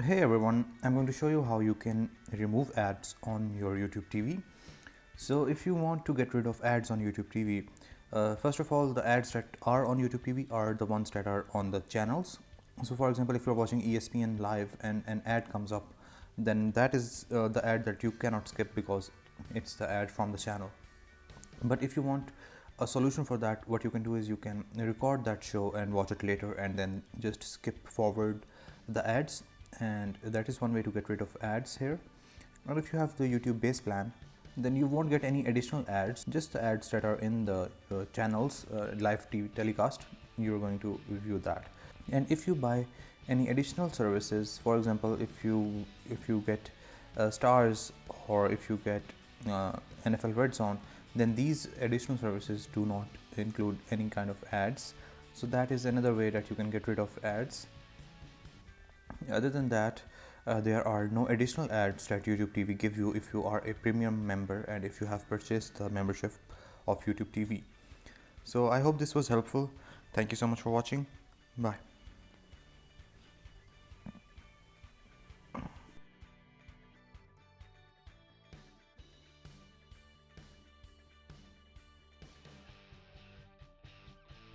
Hey everyone, I'm going to show you how you can remove ads on your YouTube TV. So if you want to get rid of ads on YouTube TV, first of all, the ads that are on YouTube TV are the ones that are on the channels. So for example, if you're watching ESPN live and an ad comes up, then that is the ad that you cannot skip because it's the ad from the channel. But if you want a solution for that, what you can do is you can record that show and watch it later and then just skip forward the ads, and that is one way to get rid of ads here. Or if you have the YouTube base plan, then you won't get any additional ads, just the ads that are in the channels live TV telecast. You're going to view that. And if you buy any additional services, for example, if you get stars, or if you get NFL Red Zone, then these additional services do not include any kind of ads. So that is another way that you can get rid of ads. Other than that, there are no additional ads that YouTube TV give you if you are a premium member and if you have purchased the membership of YouTube TV. So I hope this was helpful. Thank you so much for watching. Bye.